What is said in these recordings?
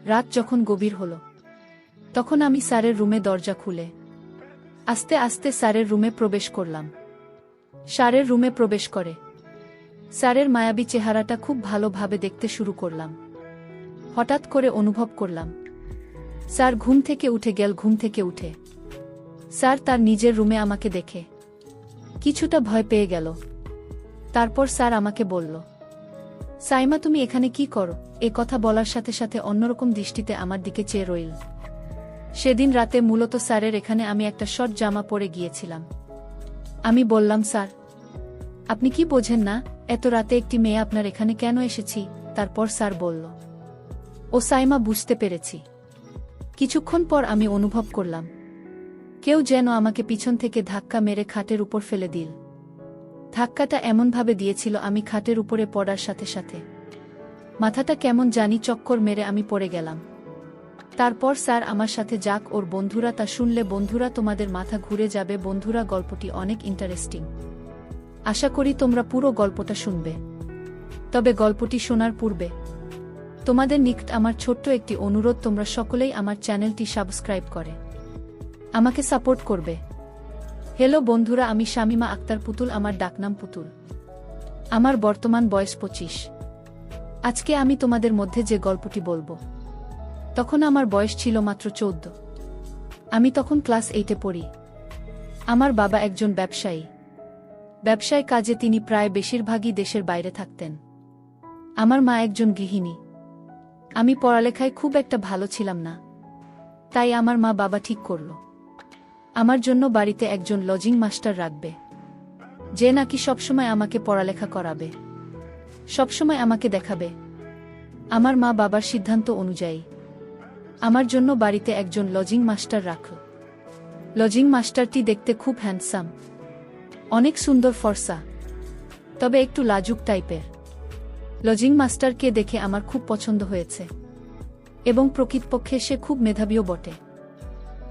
রাত যখন গভীর হলো, তখন আমি স্যারের রুমে দরজা খুলে আস্তে আস্তে স্যারের রুমে প্রবেশ করলাম। স্যারের রুমে প্রবেশ করে স্যারের মায়াবী চেহারাটা খুব ভালোভাবে দেখতে শুরু করলাম। হঠাৎ করে অনুভব করলাম স্যার ঘুম থেকে উঠে স্যার তার নিজের রুমে আমাকে দেখে কিছুটা ভয় পেয়ে গেল। তারপর স্যার আমাকে বলল, সাইমা তুমি এখানে কি করো? এ কথা বলার সাথে সাথে অন্যরকম দৃষ্টিতে আমার দিকে চেয়ে রইল। সেদিন রাতে মূলত স্যারের এখানে আমি একটা শর্ট জামা পরে গিয়েছিলাম। আমি বললাম, স্যার আপনি কি বোঝেন না এত রাতে একটি মেয়ে আপনার এখানে কেন এসেছি? তারপর স্যার বলল, ও সাইমা, বুঝতে পেরেছি। কিছুক্ষণ পর আমি অনুভব করলাম কেউ যেন আমাকে পিছন থেকে ধাক্কা মেরে খাটের উপর ফেলে দিল। ধাক্কাটা এমনভাবে দিয়েছিল আমি খাটের উপরে পড়ার সাথে সাথে মাথাটা কেমন জানি চক্কর মেরে আমি পড়ে গেলাম। তারপর স্যার আমার সাথে যাক ওর বন্ধুরা তা শুনলে বন্ধুরা তোমাদের মাথা ঘুরে যাবে। বন্ধুরা, গল্পটি অনেক ইন্টারেস্টিং। আশা করি তোমরা পুরো গল্পটা শুনবে। তবে গল্পটি শোনার পূর্বে তোমাদের নিকট আমার ছোট্ট একটি অনুরোধ, তোমরা সকলেই আমার চ্যানেলটি সাবস্ক্রাইব করে আমাকে সাপোর্ট করবে। হ্যালো বন্ধুরা, আমি শামিমা আক্তার পুতুল, আমার ডাকনাম পুতুল। আমার বর্তমান বয়স 25। আজকে আমি তোমাদের মধ্যে যে গল্পটি বলবো, তখন আমার বয়স ছিল মাত্র 14। আমি তখন ক্লাস 8-এ পড়ি। আমার বাবা একজন ব্যবসায় কাজে তিনি প্রায় বেশিরভাগই দেশের বাইরে থাকতেন। আমার মা একজন গৃহিণী। আমি পড়ালেখায় খুব একটা ভালো ছিলাম না, তাই আমার মা বাবা ঠিক করল আমার জন্য বাড়িতে একজন লজিং মাস্টার রাখবে, যে নাকি সবসময় আমাকে পড়ালেখা করাবে, সবসময় আমাকে দেখাবে। আমার মা বাবার সিদ্ধান্ত অনুযায়ী আমার জন্য বাড়িতে একজন লজিং মাস্টার রাখল। লজিং মাস্টারটি দেখতে খুব হ্যান্ডসাম, অনেক সুন্দর ফর্সা, তবে একটু লাজুক টাইপের। লজিং মাস্টারকে দেখে আমার খুব পছন্দ হয়েছে এবং প্রকৃতপক্ষে সে খুব মেধাবীও বটে।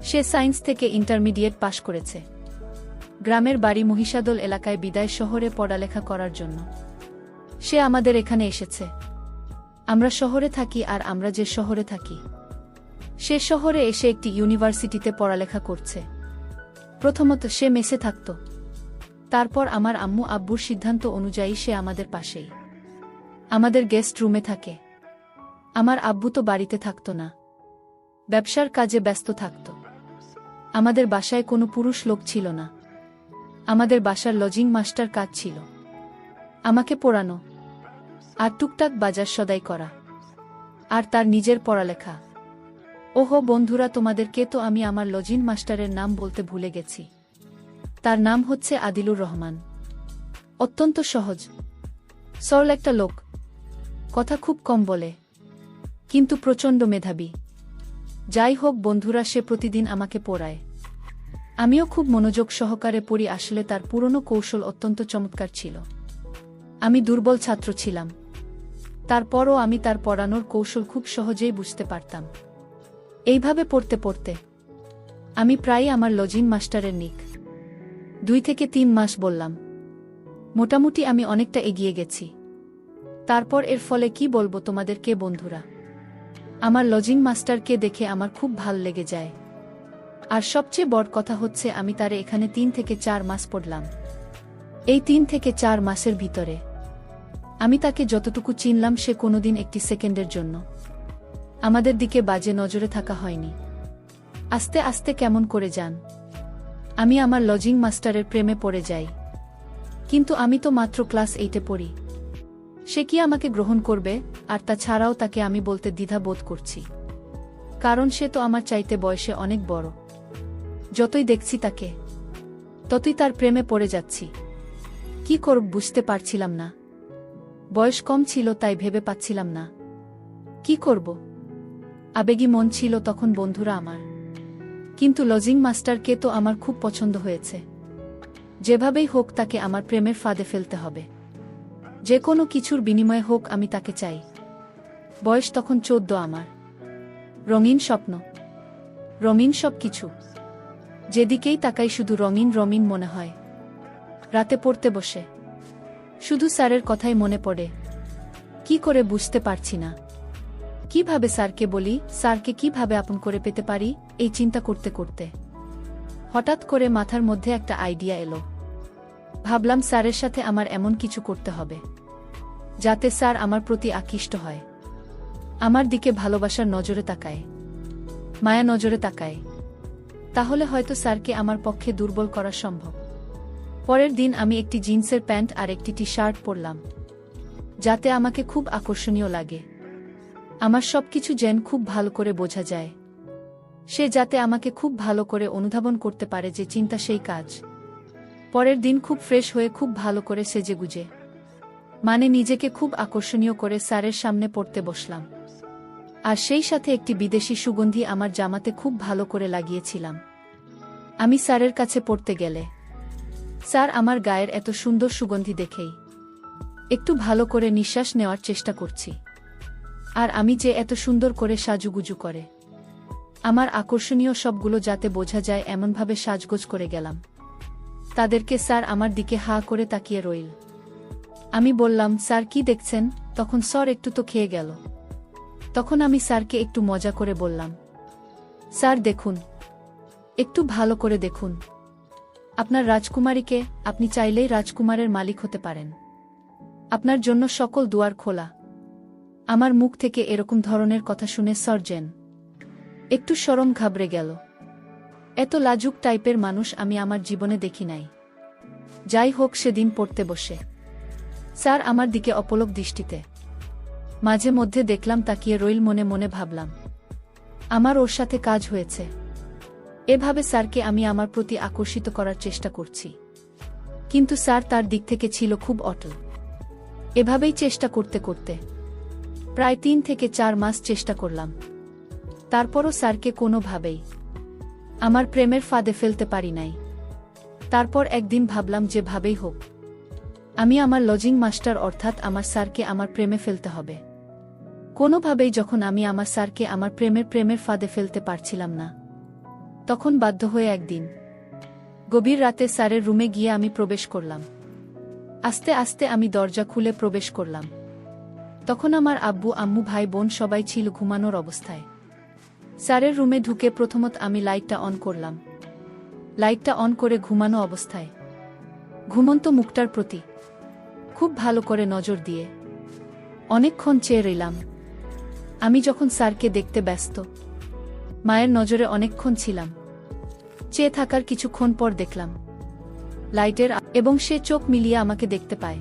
সে সায়েন্স থেকে ইন্টারমিডিয়েট পাশ করেছে। গ্রামের বাড়ি মহিষাদল এলাকায়, বিদায় শহরে পড়ালেখা করার জন্য সে আমাদের এখানে এসেছে। আমরা শহরে থাকি, আর আমরা যে শহরে থাকি সে শহরে এসে একটি ইউনিভার্সিটিতে পড়ালেখা করছে। প্রথমত সে মেসে থাকত, তারপর আমার আম্মু আব্বুর সিদ্ধান্ত অনুযায়ী সে আমাদের পাশেই আমাদের গেস্ট রুমে থাকে। আমার আব্বু তো বাড়িতে থাকত না, ব্যবসার কাজে ব্যস্ত থাকত। আমাদের বাসায় কোনো পুরুষ লোক ছিল না। আমাদের বাসার লজিং মাস্টার কাজ ছিল আমাকে পড়ানো আর টুকটাক বাজার সদাই করা, আর তার নিজের পড়ালেখা। ওহো বন্ধুরা, তোমাদেরকে তো আমি আমার লজিং মাস্টারের নাম বলতে ভুলে গেছি। তার নাম হচ্ছে আদিলুর রহমান। অত্যন্ত সহজ সরল একটা লোক, কথা খুব কম বলে, কিন্তু প্রচণ্ড মেধাবী। যাই হোক বন্ধুরা, সে প্রতিদিন আমাকে পড়ায়। আমিও খুব মনোযোগ সহকারে পড়ি। আসলে তার পুরনো কৌশল অত্যন্ত চমৎকার ছিল। আমি দুর্বল ছাত্র ছিলাম, তারপরও আমি তার পড়ানোর কৌশল খুব সহজেই বুঝতে পারতাম। এইভাবে পড়তে পড়তে আমি প্রায়ই আমার লজিং মাস্টারের নিক 2 থেকে 3 মাস বললাম, মোটামুটি আমি অনেকটা এগিয়ে গেছি। তারপর এর ফলে কি বলবো তোমাদেরকে বন্ধুরা, আমার লজিং মাস্টারকে দেখে আমার খুব ভাল লেগে যায়। আর সবচেয়ে বড় কথা হচ্ছে আমি তারে এখানে 3 থেকে 4 মাস পড়লাম। এই 3 থেকে 4 মাসের ভিতরে আমি তাকে যতটুকু চিনলাম, সে কোনোদিন একটি সেকেন্ডের জন্য আমাদের দিকে বাজে নজরে থাকা হয়নি। আস্তে আস্তে কেমন করে যান আমি আমার লজিং মাস্টারের প্রেমে পড়ে যাই। কিন্তু আমি তো মাত্র ক্লাস 8-এ পড়ি, সে কি আমাকে গ্রহণ করবে? আর তাছাড়াও তাকে আমি বলতে দ্বিধা বোধ করছি, কারণ সে তো আমার চাইতে বয়সে অনেক বড়। যতই দেখছি তাকে, ততই তার প্রেমে পড়ে যাচ্ছি। কি করব বুঝতে পারছিলাম না। বয়স কম ছিল, তাই ভেবে পাচ্ছিলাম না কি করব। আবেগী মন ছিল তখন বন্ধুরা আমার। কিন্তু লজিং মাস্টারকে তো আমার খুব পছন্দ হয়েছে। যেভাবেই হোক তাকে আমার প্রেমের ফাঁদে ফেলতে হবে, যে কোনো কিছুর বিনিময়ে হোক আমি তাকে চাই। বয়স তখন 14 আমার। রঙিন স্বপ্ন, রঙিন সব কিছু, যেদিকেই তাকাই শুধু রঙিন রঙিন মনে হয়। রাতে পড়তে বসে শুধু স্যারের কথাই মনে পড়ে। কি করে বুঝতে পারছি না। কিভাবে স্যারকে বলি, স্যারকে কিভাবে আপন করে পেতে পারি, এই চিন্তা করতে করতে হঠাৎ করে মাথার মধ্যে একটা আইডিয়া এলো। ভাবলাম স্যারের সাথে আমার এমন কিছু করতে হবে যাতে স্যার আমার প্রতি আকৃষ্ট হয়, আমার দিকে ভালোবাসার নজরে তাকায়, মায়া নজরে তাকায়। তাহলে হয়তো স্যারকে আমার পক্ষে দুর্বল করা সম্ভব। পরের দিন আমি একটি জিন্সের প্যান্ট আর একটি টি শার্ট পরলাম, যাতে আমাকে খুব আকর্ষণীয় লাগে, আমার সবকিছু যেন খুব ভালো করে বোঝা যায়, সে যাতে আমাকে খুব ভালো করে অনুধাবন করতে পারে যে চিন্তা সেই কাজ। পরের দিন খুব ফ্রেশ হয়ে খুব ভালো করে সেজেগুজে মানে নিজেকে খুব আকর্ষণীয় করে স্যারের সামনে পড়তে বসলাম। আর সেই সাথে একটি বিদেশি সুগন্ধি আমার জামাতে খুব ভালো করে লাগিয়েছিলাম। আমি স্যারের কাছে পড়তে গেলে স্যার আমার গায়ের এত সুন্দর সুগন্ধি দেখেই একটু ভালো করে নিঃশ্বাস নেওয়ার চেষ্টা করছি। আর আমি যে এত সুন্দর করে সাজুগুজু করে আমার আকর্ষণীয় সবগুলো যাতে বোঝা যায় এমনভাবে সাজগোজ করে গেলাম। তাদেরকে স্যার আমার দিকে হা করে তাকিয়ে রইল। আমি বললাম, স্যার কি দেখছেন? তখন স্যার একটু তো খেয়ে গেল। তখন আমি স্যারকে একটু মজা করে বললাম, স্যার দেখুন, একটু ভালো করে দেখুন আপনার রাজকুমারীকে, আপনি চাইলেই রাজকুমারের মালিক হতে পারেন, আপনার জন্য সকল দুয়ার খোলা। আমার মুখ থেকে এরকম ধরনের কথা শুনে সার্জেন একটু শরম ঘাবড়ে গেল। এত লাজুক টাইপের মানুষ আমি আমার জীবনে দেখি নাই। যাই হোক, সেদিন পড়তে বসে স্যার আমার দিকে অপলক দৃষ্টিতে মাঝে মধ্যে দেখলাম তাকিয়ে রইল। মনে মনে ভাবলাম, আমার ওর সাথে কাজ হয়েছে। এভাবে স্যারকে আমি আমার প্রতি আকর্ষিত করার চেষ্টা করছি, কিন্তু স্যার তার দিক থেকে ছিল খুব অটল। এভাবেই চেষ্টা করতে করতে প্রায় 3 থেকে 4 মাস চেষ্টা করলাম, তারপরও স্যারকে কোনোভাবেই আমার প্রেমের ফাঁদে ফেলতে পারি নাই। তারপর একদিন ভাবলাম, যেভাবেই হোক আমি আমার লজিং মাস্টার অর্থাৎ আমার স্যারকে আমার প্রেমে ফেলতে হবে কোনোভাবেই। যখন আমি আমার স্যারকে আমার প্রেমের ফাঁদে ফেলতে পারছিলাম না, তখন বাধ্য হয়ে একদিন গভীর রাতে স্যারের রুমে গিয়ে আমি প্রবেশ করলাম। আস্তে আস্তে আমি দরজা খুলে প্রবেশ করলাম। তখন আমার আব্বু আম্মু ভাই বোন সবাই ছিল ঘুমানোর অবস্থায়। স্যারের রুমে ঢুকে প্রথমত আমি লাইটটা অন করলাম। লাইটটা অন করে ঘুমানো অবস্থায় ঘুমন্ত মুখটার প্রতি খুব ভালো করে নজর দিয়ে অনেকক্ষণ চেয়ে রইলাম। আমি যখন স্যারকে দেখতে ব্যস্ত মায়ের নজরে অনেকক্ষণ ছিলাম। চেয়ে থাকার কিছুক্ষণ পর দেখলাম লাইটের এবং সে চোখ মিলিয়ে আমাকে দেখতে পায়।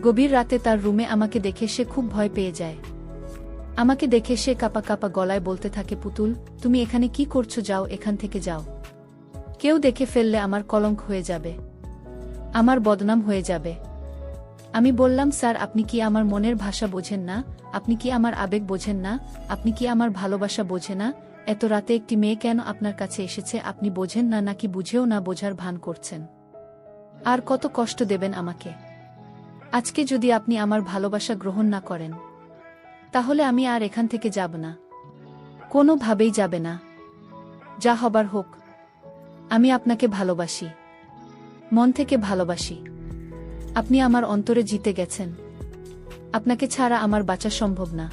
গভীর রাতে তার রুমে আমাকে দেখে সে খুব ভয় পেয়ে যায়। আমাকে দেখে সে কাপা কাপা গলায় বলতে থাকে, পুতুল, তুমি এখানে কি করছো? যাও, এখান থেকে যাও। কেউ দেখে ফেললে আমার কলঙ্ক হয়ে যাবে, আমার বদনাম হয়ে যাবে। আমি বললাম, স্যার আপনি কি আমার মনের ভাষা বোঝেন না? আপনি কি আমার আবেগ বোঝেন না? আপনি কি আমার ভালোবাসা বোঝে না? এত রাতে একটি মেয়ে কেন আপনার কাছে এসেছে আপনি বোঝেন না, নাকি বুঝেও না বোঝার ভান করছেন? আর কত কষ্ট দেবেন আমাকে? আজকে যদি আপনি আমার ভালোবাসা গ্রহণ না করেন, তাহলে আমি আর এখান থেকে যাব না, কোনোভাবেই যাবে না। যা হবার হোক, আমি আপনাকে ভালোবাসি, মন থেকে ভালোবাসি। আপনি আমার অন্তরে জিতে গেছেন, আপনাকে ছাড়া আমার বাঁচা সম্ভব না।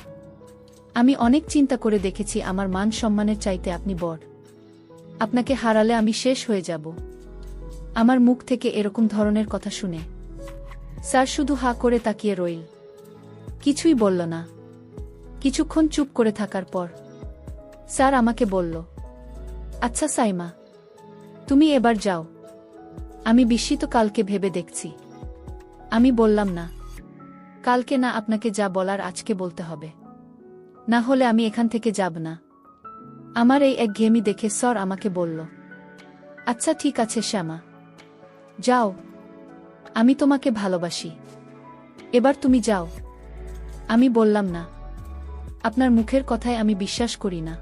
আমি অনেক চিন্তা করে দেখেছি, আমার মান সম্মানের চাইতে আপনি বড়। আপনাকে হারালে আমি শেষ হয়ে যাব। আমার মুখ থেকে এরকম ধরনের কথা শুনে স্যার শুধু হা করে তাকিয়ে রইল, কিছুই বলল না। কিছুক্ষণ চুপ করে থাকার পর স্যার আমাকে বলল, আচ্ছা সাইমা, তুমি এবার যাও, আমি বিস্মিত কালকে ভেবে দেখছি। আমি বললাম, না, কালকে না, আপনাকে যা বলার আজকে বলতে হবে, না হলে আমি এখান থেকে যাব না। আমার এই একঘেয়েমি দেখে স্যার আমাকে বলল, আচ্ছা ঠিক আছে শ্যামা, যাও, আমি তোমাকে ভালোবাসি, এবার তুমি যাও। আমি বললাম, না, আপনার মুখের কথায় আমি বিশ্বাস করি না।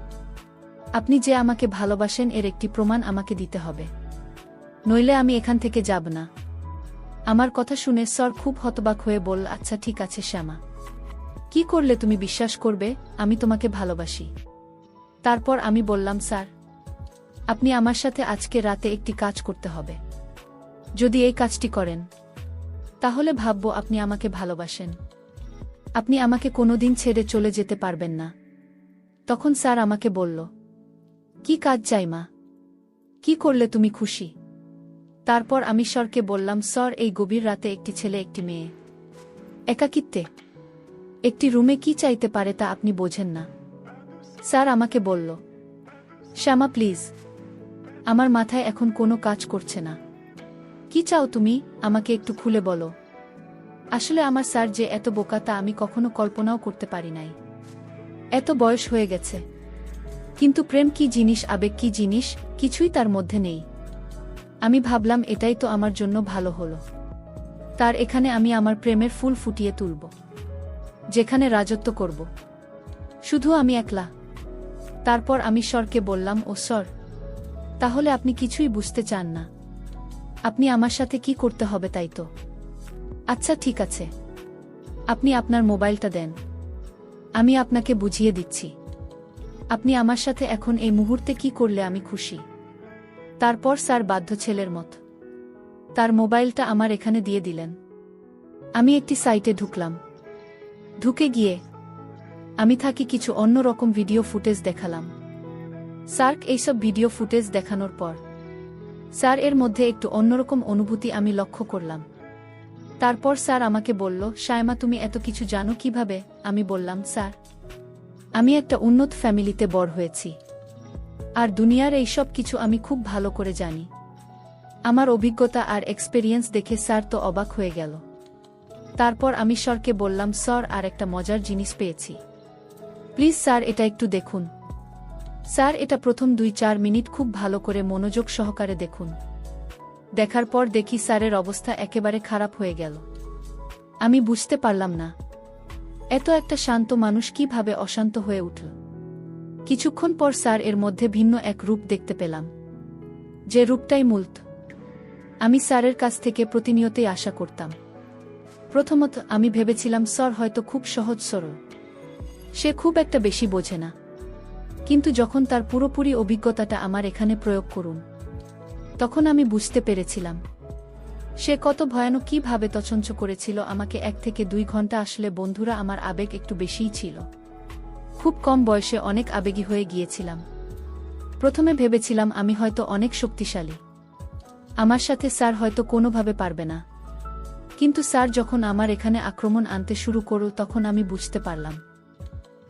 আপনি যে আমাকে ভালোবাসেন এর একটি প্রমাণ আমাকে দিতে হবে, নইলে আমি এখান থেকে যাব না। আমার কথা শুনে স্যার খুব হতবাক হয়ে বলল, আচ্ছা ঠিক আছে শ্যামা, কি করলে তুমি বিশ্বাস করবে আমি তোমাকে ভালোবাসি? তারপর আমি বললাম, স্যার আপনি আমার সাথে আজকে রাতে একটি কাজ করতে হবে। যদি এই কাজটি করেন, তাহলে ভাববো আপনি আমাকে ভালোবাসেন। আপনি আমাকে কোনোদিন ছেড়ে চলে যেতে পারবেন না। তখন স্যার আমাকে বলল, কি কাজ চাই মা? কি করলে তুমি খুশি? তারপর আমি স্যারকে বললাম, স্যার এই গভীর রাতে একটি ছেলে একটি মেয়ে একাকিত্বে একটি রুমে কি চাইতে পারে তা আপনি বোঝেন না। স্যার আমাকে বলল, শ্যামা প্লিজ, আমার মাথায় এখন কোনো কাজ করছে না। কি চাও তুমি, আমাকে একটু খুলে বলো। আসলে আমার স্যার যে এত বোকা তা আমি কখনো কল্পনাও করতে পারি নাই। এত বয়স হয়ে গেছে, কিন্তু প্রেম কি জিনিস, আবেগ কি জিনিস, কিছুই তার মধ্যে নেই। আমি ভাবলাম এটাই তো আমার জন্য ভালো হলো। তার এখানে আমি আমার প্রেমের ফুল ফুটিয়ে তুলব, যেখানে রাজত্ব করব শুধু আমি একলা। তারপর আমি স্যারকে বললাম, ও স্যার, তাহলে আপনি কিছুই বুঝতে চান না? আপনি আমার সাথে কি করতে হবে তাই তো? আচ্ছা ঠিক আছে, আপনি আপনার মোবাইলটা দেন, আমি আপনাকে বুঝিয়ে দিচ্ছি। আপনি আমার সাথে এখন এই মুহূর্তে কি করলে আমি খুশি। তারপর স্যার বাধ্য ছেলের মত তার মোবাইলটা আমার এখানে দিয়ে দিলেন। আমি একটি সাইটে ঢুকলাম। ঢুকে গিয়ে আমি থাকি কিছু অন্যরকম ভিডিও ফুটেজ দেখালাম স্যার। এইসব ভিডিও ফুটেজ দেখানোর পর স্যার এর মধ্যে একটু অন্যরকম অনুভূতি আমি লক্ষ্য করলাম। তারপর স্যার আমাকে বলল, শায়মা তুমি এত কিছু জানো কিভাবে? আমি বললাম, স্যার আমি একটা উন্নত ফ্যামিলিতে বড় হয়েছি, আর দুনিয়ার এই সব কিছু আমি খুব ভালো করে জানি। আমার অভিজ্ঞতা আর এক্সপেরিয়েন্স দেখে স্যার তো অবাক হয়ে গেল। তারপর আমি স্যারকে বললাম, স্যার আর একটা মজার জিনিস পেয়েছি, প্লিজ স্যার এটা একটু দেখুন। স্যার এটা প্রথম 2-4 মিনিট খুব ভালো করে মনোযোগ সহকারে দেখুন। দেখার পর দেখি স্যারের অবস্থা একেবারে খারাপ হয়ে গেল। আমি বুঝতে পারলাম না এত একটা শান্ত মানুষ কিভাবে অশান্ত হয়ে উঠল। কিছুক্ষণ পর স্যার এর মধ্যে ভিন্ন এক রূপ দেখতে পেলাম, যে রূপটাই মূলত আমি স্যারের কাছ থেকে প্রতিনিয়তই আশা করতাম। প্রথমত আমি ভেবেছিলাম স্যার হয়তো খুব সহজ সরল, সে খুব একটা বেশি বোঝে না। কিন্তু যখন তার পুরোপুরি অভিজ্ঞতাটা আমার এখানে প্রয়োগ করুন, তখন আমি বুঝতে পেরেছিলাম সে কত ভয়ানক, কিভাবে তছঞ্চ করেছিল আমাকে 1 থেকে 2 ঘন্টা। আসলে বন্ধুরা, আমার আবেগ একটু বেশিই ছিল। খুব কম বয়সে অনেক আবেগী হয়ে গিয়েছিলাম। প্রথমে ভেবেছিলাম আমি হয়তো অনেক শক্তিশালী, আমার সাথে স্যার হয়তো কোনোভাবে পারবে না। কিন্তু স্যার যখন আমার এখানে আক্রমণ আনতে শুরু করল, তখন আমি বুঝতে পারলাম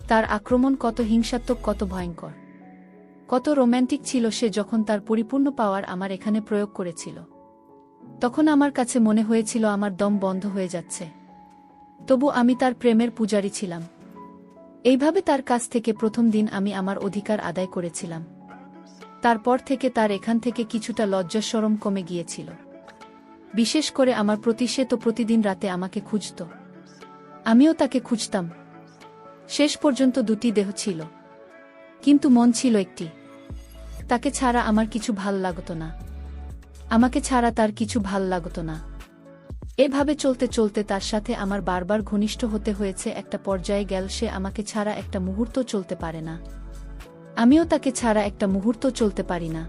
তার আক্রমণ কত হিংসাত্মক, কত ভয়ঙ্কর, কত রোম্যান্টিক ছিল সে যখন তার পরিপূর্ণ পাওয়ার আমার এখানে প্রয়োগ করেছিল। তখন আমার কাছে মনে হয়েছিল আমার দম বন্ধ হয়ে যাচ্ছে। তবু আমি তার প্রেমের পূজারী ছিলাম। এইভাবে তার কাছ থেকে প্রথম দিন আমি আমার অধিকার আদায় করেছিলাম। তারপর থেকে তার এখান থেকে কিছুটা লজ্জা শরম কমে গিয়েছিল। বিশেষ করে আমার প্রতি। সে তো প্রতিদিন রাতে আমাকে খুঁজত, আমিও তাকে খুঁজতাম। শেষ পর্যন্ত 2টি দেহ ছিল, কিন্তু মন ছিল একটি। তাকে ছাড়া আমার কিছু ভাল লাগত না, আমাকে ছাড়া তার কিছু ভাল লাগত না। এভাবে চলতে চলতে তার সাথে আমার বারবার ঘনিষ্ঠ হতে হয়েছে। একটা পর্যায়ে গেল সে আমাকে ছাড়া একটা মুহূর্ত চলতে পারে না, আমিও তাকে ছাড়া একটা মুহূর্ত চলতে পারি না।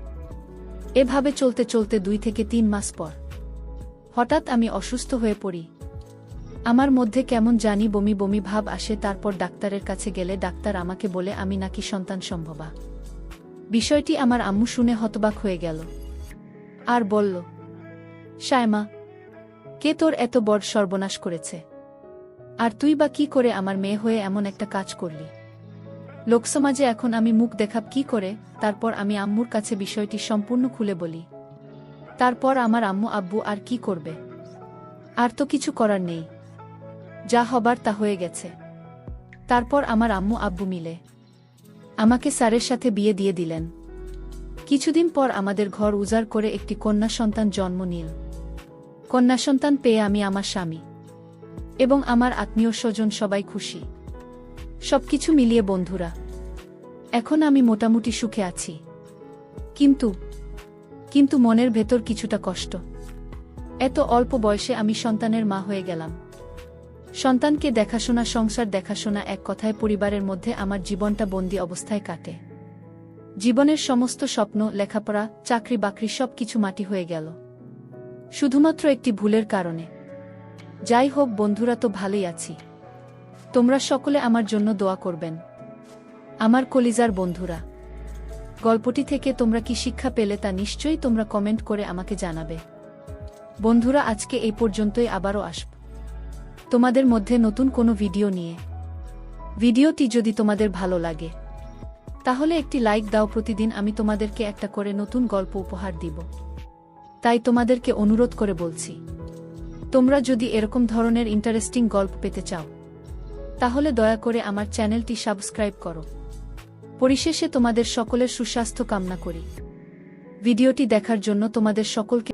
এভাবে চলতে চলতে 2 থেকে 3 মাস পর হঠাৎ আমি অসুস্থ হয়ে পড়ি। আমার মধ্যে কেমন জানি বমি বমি ভাব আসে। তারপর ডাক্তারের কাছে গেলে ডাক্তার আমাকে বলে আমি নাকি সন্তান সম্ভবা। বিষয়টি আমার আম্মু শুনে হতবাক হয়ে গেল আর বলল, শায়মা, কে তোর এত বড় সর্বনাশ করেছে? আর তুই বা কি করে আমার মেয়ে হয়ে এমন একটা কাজ করলি? লোকসমাজে এখন আমি মুখ দেখাব কি করে? তারপর আমি আম্মুর কাছে বিষয়টি সম্পূর্ণ খুলে বলি। তারপর আমার আম্মু আব্বু আর কি করবে? আর তো কিছু করার নেই, যা হবার তা হয়ে গেছে। তারপর আমার আম্মু আব্বু মিলে আমাকে স্যারের সাথে বিয়ে দিয়ে দিলেন। কিছুদিন পর আমাদের ঘর উজাড় করে একটি কন্যা সন্তান জন্ম নিল। কন্যা সন্তান পেয়ে আমি, আমার স্বামী এবং আমার আত্মীয় স্বজন সবাই খুশি। সবকিছু মিলিয়ে বন্ধুরা, এখন আমি মোটামুটি সুখে আছি। কিন্তু মনের ভেতর কিছুটা কষ্ট। এত অল্প বয়সে আমি সন্তানের মা হয়ে গেলাম। সন্তানকে দেখাশোনা, সংসার দেখাশোনা, এক কথায় পরিবারের মধ্যে আমার জীবনটা বন্দী অবস্থায় কাটে। জীবনের সমস্ত স্বপ্ন, লেখাপড়া, চাকরি বাকরি সবকিছু মাটি হয়ে গেল শুধুমাত্র একটি ভুলের কারণে। যাই হোক বন্ধুরা, তো ভালোই আছি। তোমরা সকলে আমার জন্য দোয়া করবেন। আমার কলিজার বন্ধুরা, গল্পটি থেকে তোমরা কি শিক্ষা পেলে তা নিশ্চয়ই তোমরা কমেন্ট করে আমাকে জানাবে। বন্ধুরা, আজকে এই পর্যন্তই, আবারও আসব তোমাদের মধ্যে নতুন কোনো ভিডিও নিয়ে। ভিডিওটি যদি তোমাদের ভালো লাগে তাহলে একটি লাইক দাও। প্রতিদিন আমি তোমাদেরকে একটা করে নতুন গল্প উপহার দিব, তাই তোমাদেরকে অনুরোধ করে বলছি, তোমরা যদি এরকম ধরনের ইন্টারেস্টিং গল্প পেতে চাও তাহলে দয়া করে আমার চ্যানেলটি সাবস্ক্রাইব করো। পরিশেষে তোমাদের সকলের সুস্বাস্থ্য কামনা করি। ভিডিওটি দেখার জন্য তোমাদের সকলকে